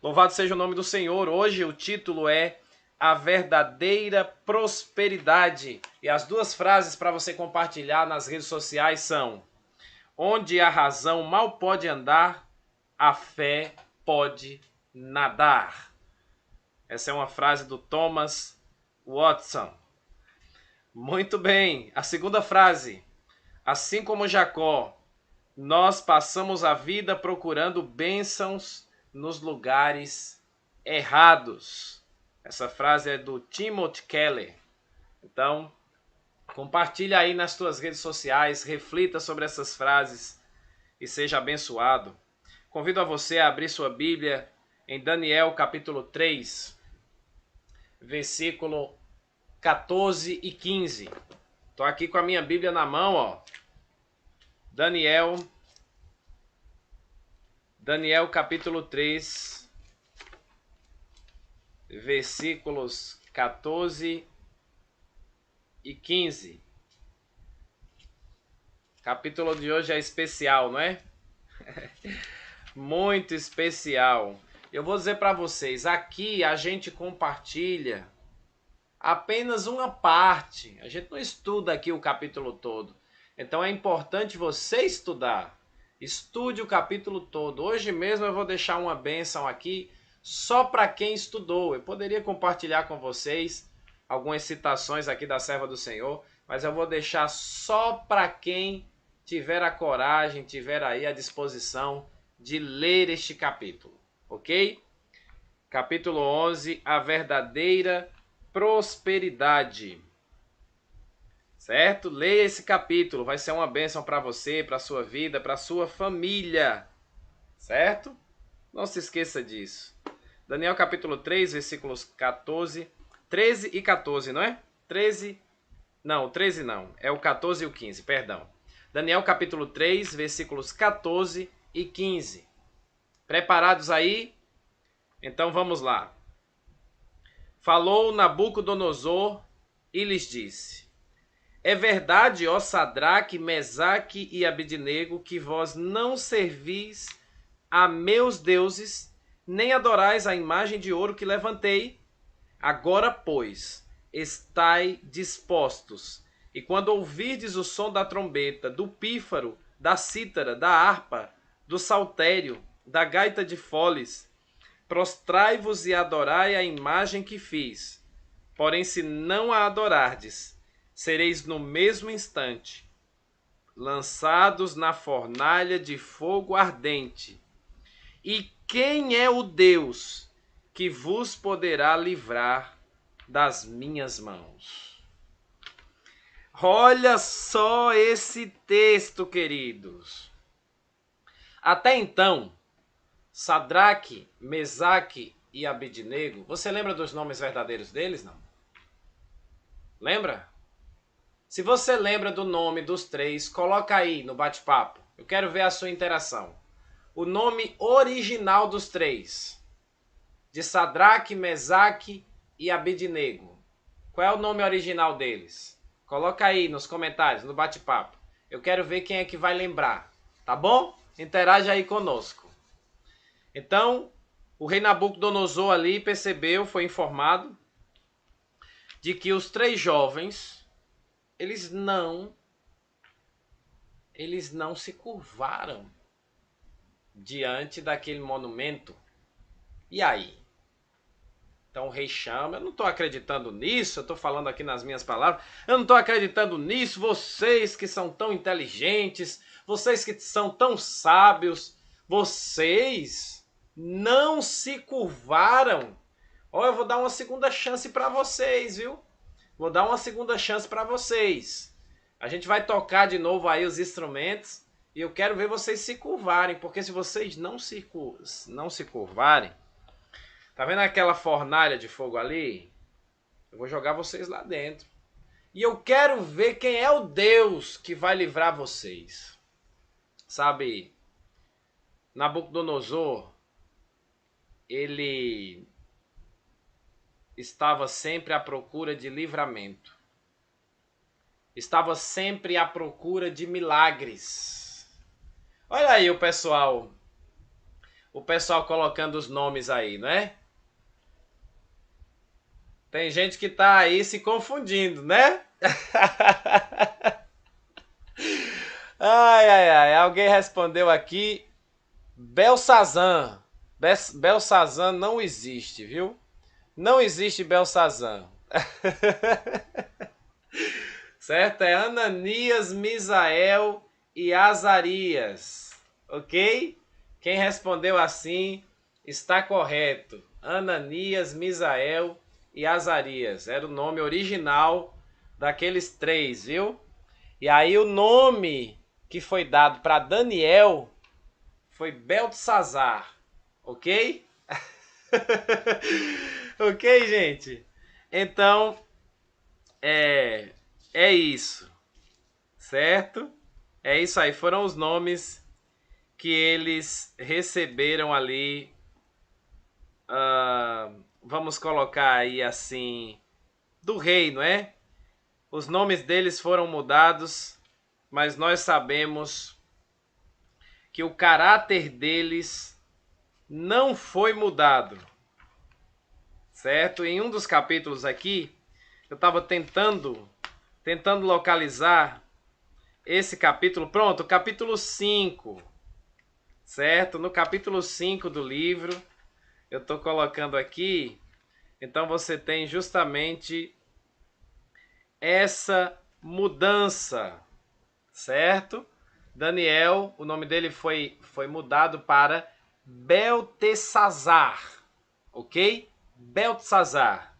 Louvado seja o nome do Senhor. Hoje o título é A Verdadeira Prosperidade. E as duas frases para você compartilhar nas redes sociais são: onde a razão mal pode andar, a fé pode nadar. Essa é uma frase do Thomas Watson. Muito bem. A segunda frase: assim como Jacó, nós passamos a vida procurando bênçãos nos lugares errados. Essa frase é do Timothy Keller. Então, compartilha aí nas tuas redes sociais, reflita sobre essas frases e seja abençoado. Convido a você a abrir sua Bíblia em Daniel capítulo 3, versículo 14 e 15. Estou aqui com a minha Bíblia na mão, ó. Daniel capítulo 3, versículos 14 e 15. Capítulo de hoje é especial, não é? Muito especial. Eu vou dizer para vocês, aqui a gente compartilha apenas uma parte. A gente não estuda aqui o capítulo todo. Então é importante você estudar. Estude o capítulo todo. Hoje mesmo eu vou deixar uma bênção aqui só para quem estudou. Eu poderia compartilhar com vocês algumas citações aqui da serva do Senhor, mas eu vou deixar só para quem tiver a coragem, tiver aí a disposição de ler este capítulo, ok? Capítulo 11, a verdadeira prosperidade. Certo? Leia esse capítulo, vai ser uma bênção para você, para a sua vida, para a sua família. Certo? Não se esqueça disso. Daniel capítulo 3, versículos 13 e 14, não é? 13 não, é o 14 e o 15, perdão. Daniel capítulo 3, versículos 14 e 15. Preparados aí? Então vamos lá. Falou Nabucodonosor e lhes disse: é verdade, ó Sadraque, Mesaque e Abednego, que vós não servis a meus deuses, nem adorais a imagem de ouro que levantei? Agora, pois, estai dispostos, e quando ouvirdes o som da trombeta, do pífaro, da cítara, da harpa, do saltério, da gaita de foles, prostrai-vos e adorai a imagem que fiz. Porém, se não a adorardes, sereis no mesmo instante lançados na fornalha de fogo ardente. E quem é o Deus que vos poderá livrar das minhas mãos? Olha só esse texto, queridos. Até então, Sadraque, Mesaque e Abednego, você lembra dos nomes verdadeiros deles, não? Lembra? Se você lembra do nome dos três, coloca aí no bate-papo. Eu quero ver a sua interação. O nome original dos três. De Sadraque, Mesaque e Abednego. Qual é o nome original deles? Coloca aí nos comentários, no bate-papo. Eu quero ver quem é que vai lembrar. Tá bom? Interage aí conosco. Então, o rei Nabucodonosor ali percebeu, foi informado de que os três jovens eles não se curvaram diante daquele monumento. E aí? Então o rei chama, eu não estou acreditando nisso, eu estou falando aqui nas minhas palavras, eu não estou acreditando nisso, vocês que são tão inteligentes, vocês que são tão sábios, vocês não se curvaram. Ó, eu vou dar uma segunda chance para vocês, viu? Vou dar uma segunda chance para vocês. A gente vai tocar de novo aí os instrumentos e eu quero ver vocês se curvarem, porque se vocês não se curvarem, tá vendo aquela fornalha de fogo ali? Eu vou jogar vocês lá dentro. E eu quero ver quem é o Deus que vai livrar vocês. Sabe, Nabucodonosor, ele estava sempre à procura de livramento. Estava sempre à procura de milagres. Olha aí o pessoal. o pessoal colocando os nomes aí, não é? Tem gente que tá aí se confundindo, né? Ai, ai, ai. Alguém respondeu aqui. Belsazan. Belsazan não existe, viu? Não existe Belsazan. Certo? É Ananias, Misael e Azarias. Ok? Quem respondeu assim está correto. Ananias, Misael e Azarias. Era o nome original daqueles três, viu? E aí o nome que foi dado para Daniel foi Beltesazar. Ok? Ok, gente? Então, é, é isso, certo? É isso aí. Foram os nomes que eles receberam ali. Vamos colocar aí assim, do rei, não é? Os nomes deles foram mudados, mas nós sabemos que o caráter deles não foi mudado, certo? Em um dos capítulos aqui, eu estava tentando localizar esse capítulo. Pronto, capítulo 5, certo? No capítulo 5 do livro, eu estou colocando aqui. Então você tem justamente essa mudança, certo? Daniel, o nome dele foi mudado para Beltesazar, ok? Beltesazar,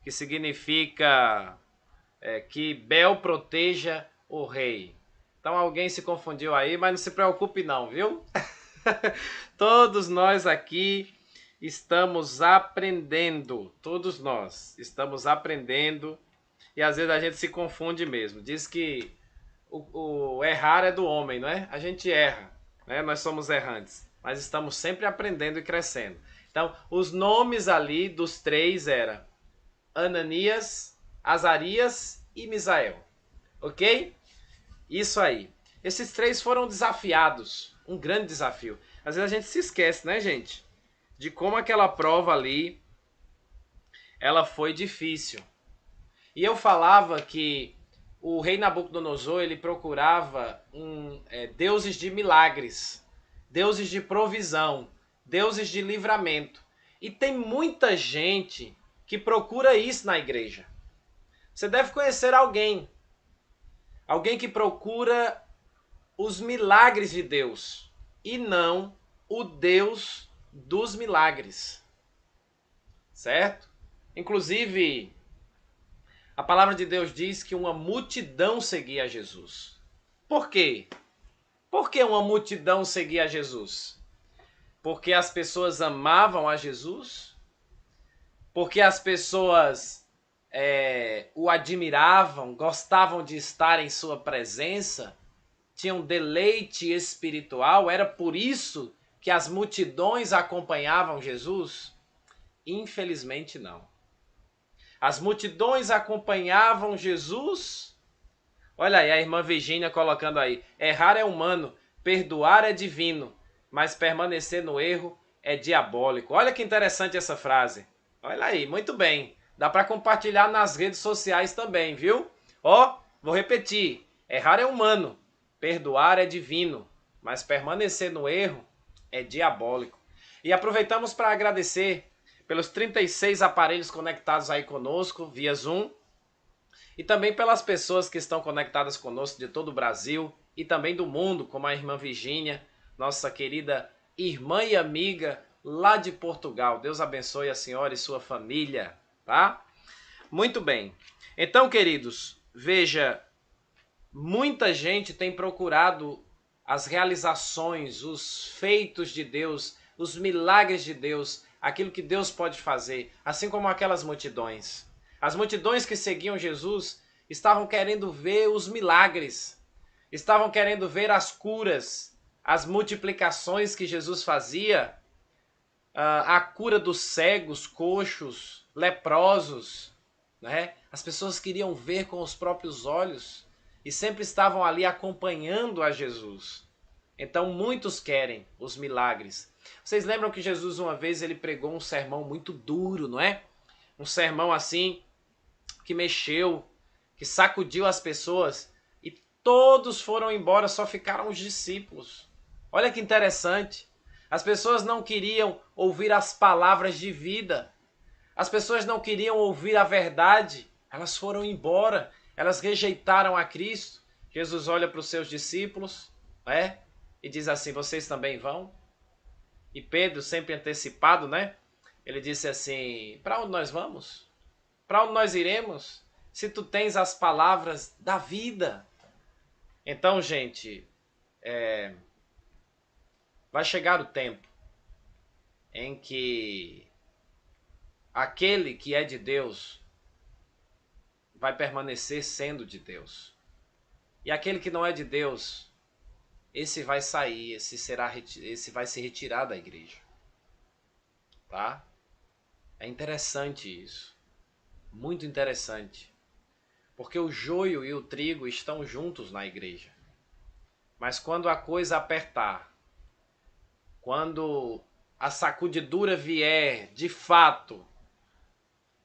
que significa que Bel proteja o rei. Então alguém se confundiu aí, mas não se preocupe não, viu? Todos nós aqui estamos aprendendo, todos nós estamos aprendendo e às vezes a gente se confunde mesmo. Diz que o errar é do homem, não é? A gente erra, né? Nós somos errantes, mas estamos sempre aprendendo e crescendo. Então, os nomes ali dos três eram Ananias, Azarias e Misael, ok? Isso aí. Esses três foram desafiados, um grande desafio. Às vezes a gente se esquece, né, gente? De como aquela prova ali, ela foi difícil. E eu falava que o rei Nabucodonosor, ele procurava deuses de milagres, deuses de provisão, deuses de livramento. E tem muita gente que procura isso na igreja. Você deve conhecer alguém que procura os milagres de Deus e não o Deus dos milagres, certo? Inclusive, a palavra de Deus diz que uma multidão seguia Jesus. Por quê? Por que uma multidão seguia Jesus? Porque as pessoas amavam a Jesus? Porque as pessoas o admiravam, gostavam de estar em sua presença? Tinham deleite espiritual? Era por isso que as multidões acompanhavam Jesus? Infelizmente não. As multidões acompanhavam Jesus. Olha aí a irmã Virgínia colocando aí. Errar é humano, perdoar é divino, mas permanecer no erro é diabólico. Olha que interessante essa frase. Olha aí, muito bem. Dá para compartilhar nas redes sociais também, viu? Ó, vou repetir. Errar é humano, perdoar é divino, mas permanecer no erro é diabólico. E aproveitamos para agradecer pelos 36 aparelhos conectados aí conosco via Zoom e também pelas pessoas que estão conectadas conosco de todo o Brasil e também do mundo, como a irmã Virgínia, nossa querida irmã e amiga lá de Portugal. Deus abençoe a senhora e sua família, tá? Muito bem. Então, queridos, veja, muita gente tem procurado as realizações, os feitos de Deus, os milagres de Deus, aquilo que Deus pode fazer, assim como aquelas multidões. As multidões que seguiam Jesus estavam querendo ver os milagres, estavam querendo ver as curas, as multiplicações que Jesus fazia, a cura dos cegos, coxos, leprosos, né? As pessoas queriam ver com os próprios olhos e sempre estavam ali acompanhando a Jesus. Então muitos querem os milagres. Vocês lembram que Jesus uma vez ele pregou um sermão muito duro, não é? Um sermão assim que mexeu, que sacudiu as pessoas e todos foram embora, só ficaram os discípulos. Olha que interessante. As pessoas não queriam ouvir as palavras de vida. As pessoas não queriam ouvir a verdade. Elas foram embora. Elas rejeitaram a Cristo. Jesus olha para os seus discípulos, e diz assim: vocês também vão? E Pedro, sempre antecipado, ele disse assim: para onde nós vamos? Para onde nós iremos? Se tu tens as palavras da vida. Então, gente, vai chegar o tempo em que aquele que é de Deus vai permanecer sendo de Deus. E aquele que não é de Deus, esse vai sair, esse vai se retirar da igreja. Tá? É interessante isso. Muito interessante. Porque o joio e o trigo estão juntos na igreja. Mas quando a coisa apertar, quando a sacudidura vier, de fato,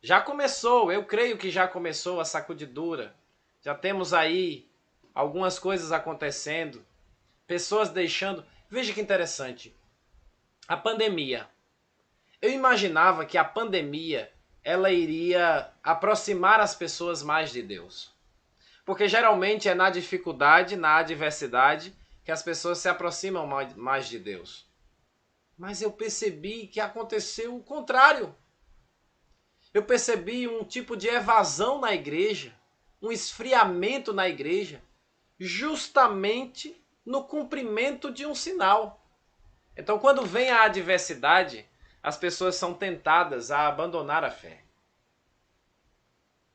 já começou, eu creio que já começou a sacudidura. Já temos aí algumas coisas acontecendo, pessoas deixando. Veja que interessante. A pandemia. Eu imaginava que a pandemia ela iria aproximar as pessoas mais de Deus. Porque geralmente é na dificuldade, na adversidade, que as pessoas se aproximam mais de Deus. Mas eu percebi que aconteceu o contrário. Eu percebi um tipo de evasão na igreja, um esfriamento na igreja, justamente no cumprimento de um sinal. Então, quando vem a adversidade, as pessoas são tentadas a abandonar a fé.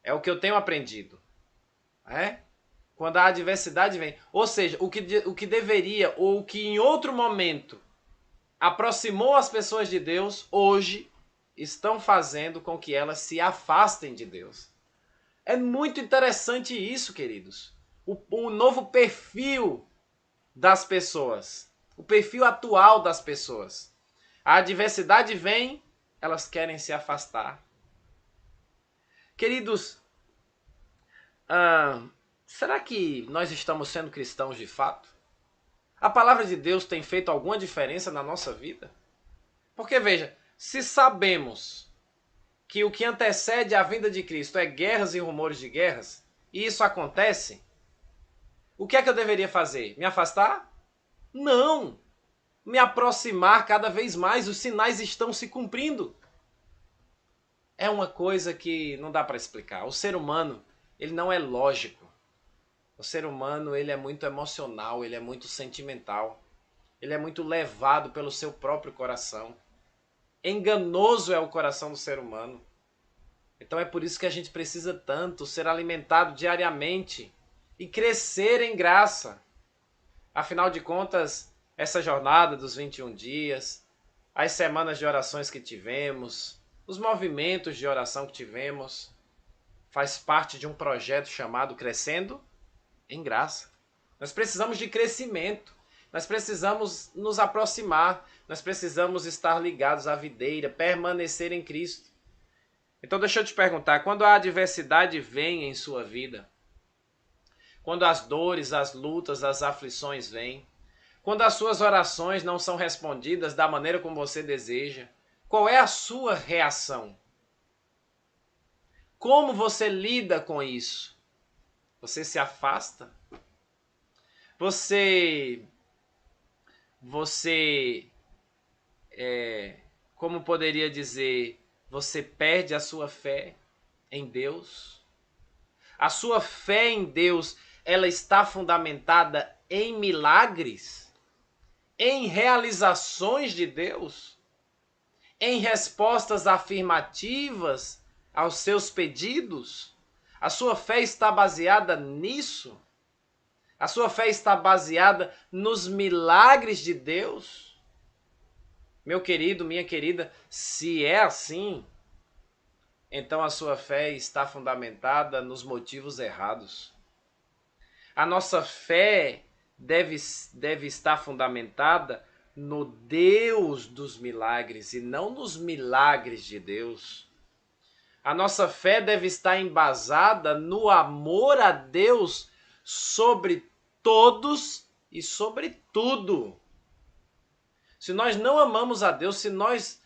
É o que eu tenho aprendido. Quando a adversidade vem. Ou seja, o que deveria, ou o que em outro momento aproximou as pessoas de Deus, hoje estão fazendo com que elas se afastem de Deus. É muito interessante isso, queridos. O novo perfil das pessoas. O perfil atual das pessoas. A adversidade vem, elas querem se afastar. Queridos, será que nós estamos sendo cristãos de fato? A palavra de Deus tem feito alguma diferença na nossa vida? Porque veja, se sabemos que o que antecede a vinda de Cristo é guerras e rumores de guerras, e isso acontece, o que é que eu deveria fazer? Me afastar? Não! Me aproximar cada vez mais, os sinais estão se cumprindo. É uma coisa que não dá para explicar. O ser humano, ele não é lógico. O ser humano, ele é muito emocional, ele é muito sentimental. Ele é muito levado pelo seu próprio coração. Enganoso é o coração do ser humano. Então é por isso que a gente precisa tanto ser alimentado diariamente e crescer em graça. Afinal de contas, essa jornada dos 21 dias, as semanas de orações que tivemos, os movimentos de oração que tivemos, faz parte de um projeto chamado Crescendo em Graça. Nós precisamos de crescimento, nós precisamos nos aproximar, nós precisamos estar ligados à videira, permanecer em Cristo. Então deixa eu te perguntar, quando a adversidade vem em sua vida, quando as dores, as lutas, as aflições vêm, quando as suas orações não são respondidas da maneira como você deseja, qual é a sua reação? Como você lida com isso? Você se afasta? Você como poderia dizer, você perde a sua fé em Deus? A sua fé em Deus, ela está fundamentada em milagres? Em realizações de Deus? Em respostas afirmativas aos seus pedidos? A sua fé está baseada nisso? A sua fé está baseada nos milagres de Deus? Meu querido, minha querida, se é assim, então a sua fé está fundamentada nos motivos errados. A nossa fé deve estar fundamentada no Deus dos milagres e não nos milagres de Deus. A nossa fé deve estar embasada no amor a Deus sobre todos e sobre tudo. Se nós não amamos a Deus, se nós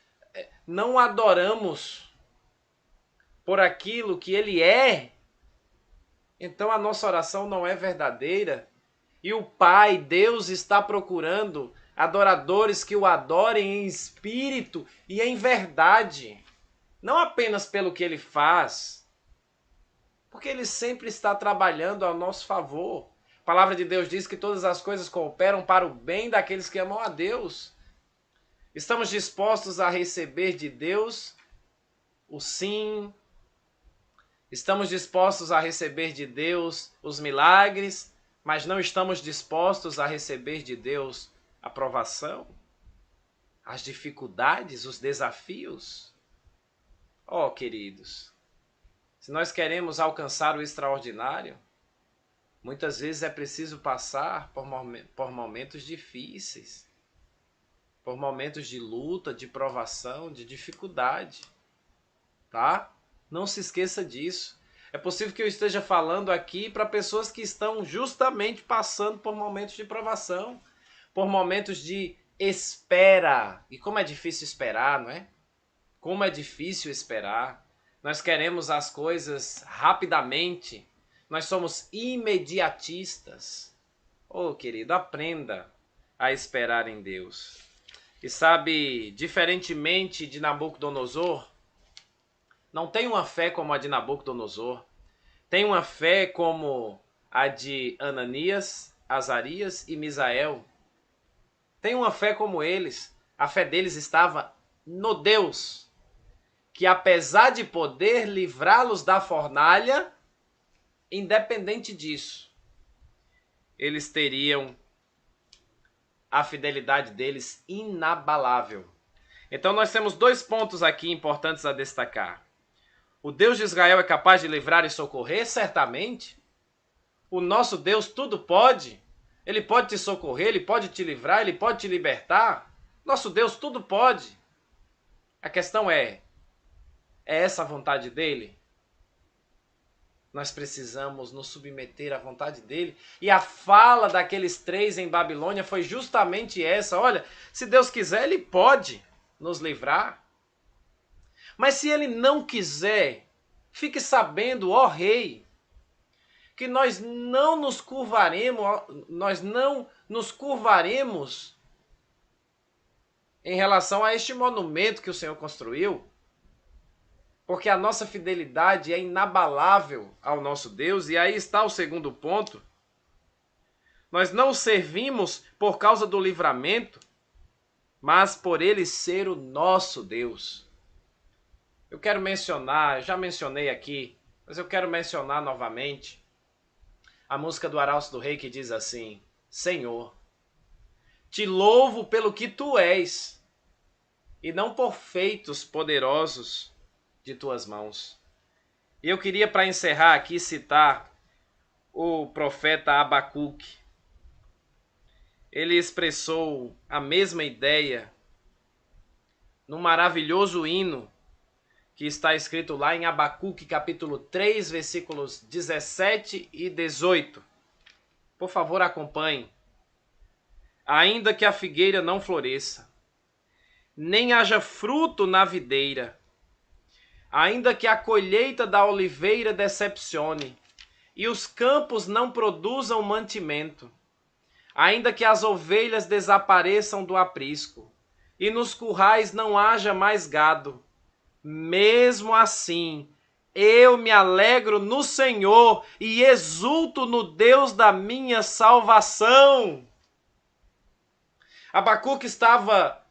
não adoramos por aquilo que Ele é, então a nossa oração não é verdadeira. E o Pai, Deus, está procurando adoradores que o adorem em espírito e em verdade. Não apenas pelo que Ele faz, porque Ele sempre está trabalhando ao nosso favor. A palavra de Deus diz que todas as coisas cooperam para o bem daqueles que amam a Deus. Estamos dispostos a receber de Deus o sim. Estamos dispostos a receber de Deus os milagres, mas não estamos dispostos a receber de Deus a provação, as dificuldades, os desafios. Oh, queridos, se nós queremos alcançar o extraordinário, muitas vezes é preciso passar por momentos difíceis, por momentos de luta, de provação, de dificuldade, tá? Não se esqueça disso. É possível que eu esteja falando aqui para pessoas que estão justamente passando por momentos de provação, por momentos de espera. E como é difícil esperar, não é? Como é difícil esperar. Nós queremos as coisas rapidamente. Nós somos imediatistas. Oh, querido, aprenda a esperar em Deus. E sabe, diferentemente de Nabucodonosor, não tem uma fé como a de Nabucodonosor. Tem uma fé como a de Ananias, Azarias e Misael. Tem uma fé como eles. A fé deles estava no Deus, que apesar de poder livrá-los da fornalha, independente disso, eles teriam a fidelidade deles inabalável. Então nós temos dois pontos aqui importantes a destacar. O Deus de Israel é capaz de livrar e socorrer? Certamente. O nosso Deus tudo pode. Ele pode te socorrer, Ele pode te livrar, Ele pode te libertar. Nosso Deus tudo pode. A questão é essa a vontade dEle? Nós precisamos nos submeter à vontade dEle. E a fala daqueles três em Babilônia foi justamente essa. Olha, se Deus quiser, Ele pode nos livrar. Mas se Ele não quiser, fique sabendo, ó Rei, que nós não nos curvaremos em relação a este monumento que o Senhor construiu, porque a nossa fidelidade é inabalável ao nosso Deus. E aí está o segundo ponto. Nós não o servimos por causa do livramento, mas por Ele ser o nosso Deus. Eu quero mencionar, já mencionei aqui, mas eu quero mencionar novamente a música do Arauto do Rei que diz assim: Senhor, te louvo pelo que tu és, e não por feitos poderosos de tuas mãos. E eu queria, para encerrar aqui, citar o profeta Abacuque. Ele expressou a mesma ideia num maravilhoso hino que está escrito lá em Abacuque, capítulo 3, versículos 17 e 18. Por favor, acompanhe. Ainda que a figueira não floresça, nem haja fruto na videira, ainda que a colheita da oliveira decepcione, e os campos não produzam mantimento, ainda que as ovelhas desapareçam do aprisco, e nos currais não haja mais gado, mesmo assim, eu me alegro no Senhor e exulto no Deus da minha salvação. Abacuque estava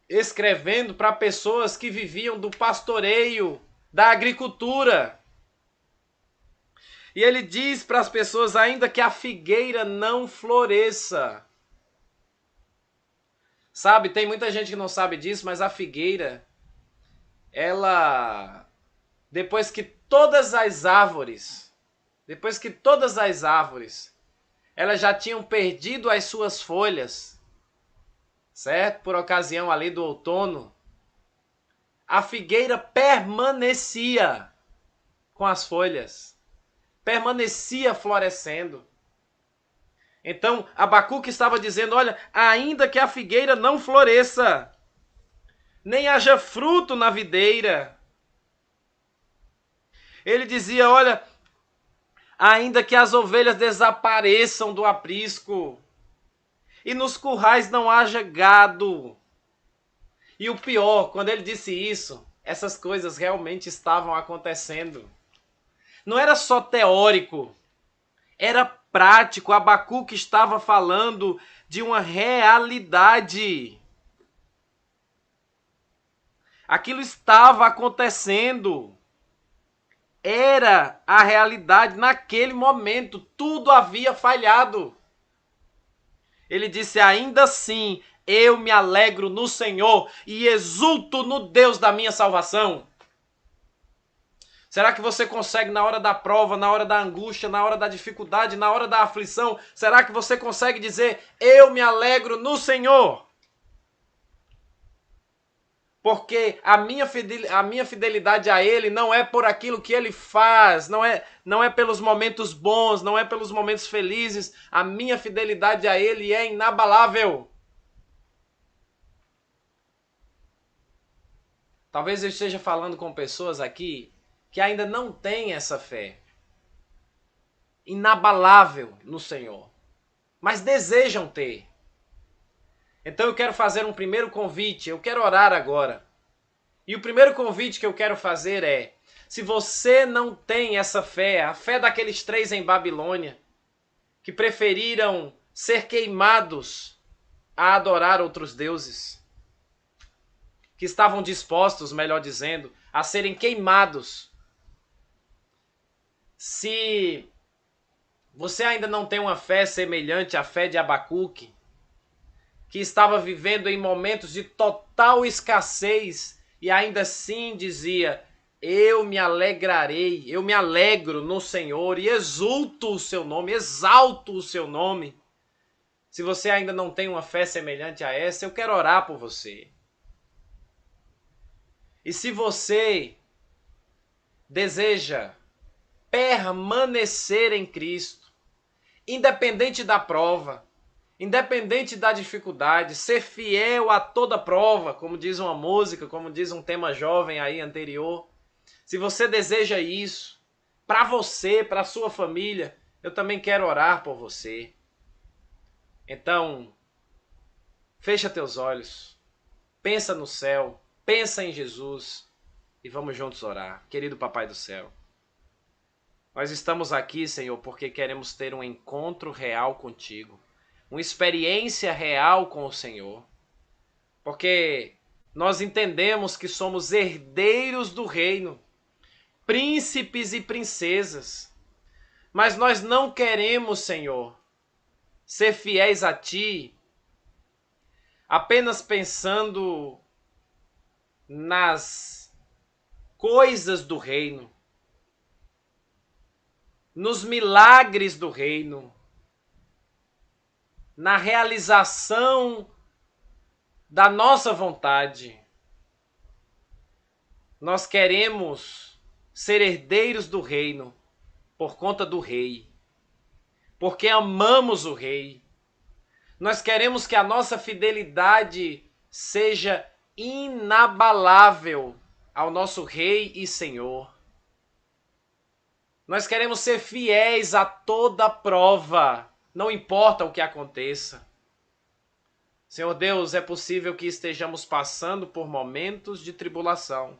escrevendo para pessoas que viviam do pastoreio, da agricultura. E ele diz para as pessoas, ainda que a figueira não floresça. Sabe, tem muita gente que não sabe disso, mas a figueira, ela, depois que todas as árvores elas já tinham perdido as suas folhas, certo? Por ocasião ali do outono. A figueira permanecia com as folhas, permanecia florescendo. Então, Abacuque estava dizendo, olha, ainda que a figueira não floresça, nem haja fruto na videira. Ele dizia, olha, ainda que as ovelhas desapareçam do aprisco e nos currais não haja gado. E o pior, quando ele disse isso, essas coisas realmente estavam acontecendo. Não era só teórico, era prático. Abacuque estava falando de uma realidade. Aquilo estava acontecendo. Era a realidade naquele momento. Tudo havia falhado. Ele disse, ainda assim, eu me alegro no Senhor e exulto no Deus da minha salvação. Será que você consegue na hora da prova, na hora da angústia, na hora da dificuldade, na hora da aflição? Será que você consegue dizer, eu me alegro no Senhor? Porque a minha fidelidade a Ele não é por aquilo que Ele faz, não é pelos momentos bons, não é pelos momentos felizes. A minha fidelidade a Ele é inabalável. Talvez eu esteja falando com pessoas aqui que ainda não têm essa fé inabalável no Senhor, mas desejam ter. Então eu quero fazer um primeiro convite, eu quero orar agora. E o primeiro convite que eu quero fazer é, se você não tem essa fé, a fé daqueles 3 em Babilônia, que preferiram ser queimados a adorar outros deuses, que estavam dispostos, melhor dizendo, a serem queimados. Se você ainda não tem uma fé semelhante à fé de Abacuque, que estava vivendo em momentos de total escassez e ainda assim dizia, eu me alegrarei, eu me alegro no Senhor e exulto o seu nome, exalto o seu nome. Se você ainda não tem uma fé semelhante a essa, eu quero orar por você. E se você deseja permanecer em Cristo, independente da prova, independente da dificuldade, ser fiel a toda prova, como diz uma música, como diz um tema jovem aí anterior. Se você deseja isso, para você, para a sua família, eu também quero orar por você. Então, fecha teus olhos, pensa no céu, pensa em Jesus e vamos juntos orar. Querido Papai do Céu, nós estamos aqui, Senhor, porque queremos ter um encontro real contigo, uma experiência real com o Senhor, porque nós entendemos que somos herdeiros do reino, príncipes e princesas, mas nós não queremos, Senhor, ser fiéis a Ti apenas pensando nas coisas do reino, nos milagres do reino, na realização da nossa vontade. Nós queremos ser herdeiros do reino por conta do rei, porque amamos o rei. Nós queremos que a nossa fidelidade seja inabalável ao nosso rei e Senhor. Nós queremos ser fiéis a toda prova, não importa o que aconteça. Senhor Deus, é possível que estejamos passando por momentos de tribulação,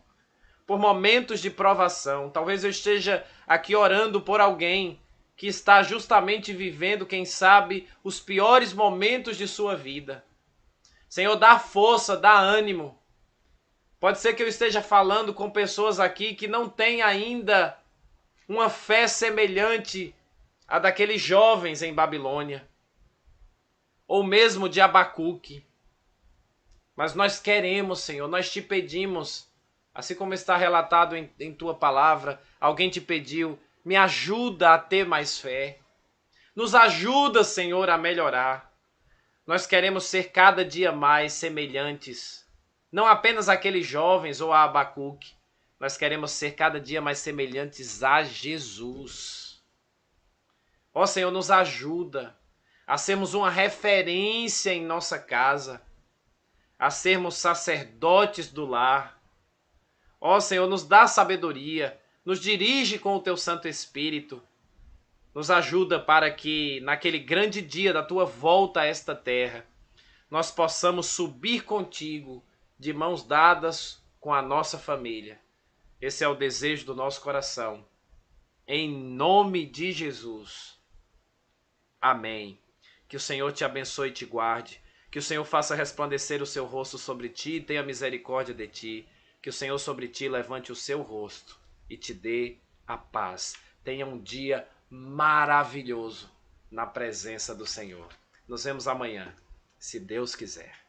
por momentos de provação. Talvez eu esteja aqui orando por alguém que está justamente vivendo, quem sabe, os piores momentos de sua vida. Senhor, dá força, dá ânimo. Pode ser que eu esteja falando com pessoas aqui que não têm ainda uma fé semelhante à daqueles jovens em Babilônia, ou mesmo de Abacuque. Mas nós queremos, Senhor, nós te pedimos, assim como está relatado em tua palavra, alguém te pediu, me ajuda a ter mais fé. Nos ajuda, Senhor, a melhorar. Nós queremos ser cada dia mais semelhantes, não apenas àqueles jovens ou a Abacuque. Nós queremos ser cada dia mais semelhantes a Jesus. Ó Senhor, nos ajuda a sermos uma referência em nossa casa, a sermos sacerdotes do lar. Ó Senhor, nos dá sabedoria, nos dirige com o teu Santo Espírito. Nos ajuda para que, naquele grande dia da tua volta a esta terra, nós possamos subir contigo de mãos dadas com a nossa família. Esse é o desejo do nosso coração. Em nome de Jesus. Amém. Que o Senhor te abençoe e te guarde. Que o Senhor faça resplandecer o seu rosto sobre ti e tenha misericórdia de ti. Que o Senhor sobre ti levante o seu rosto e te dê a paz. Tenha um dia maravilhoso na presença do Senhor. Nos vemos amanhã, se Deus quiser.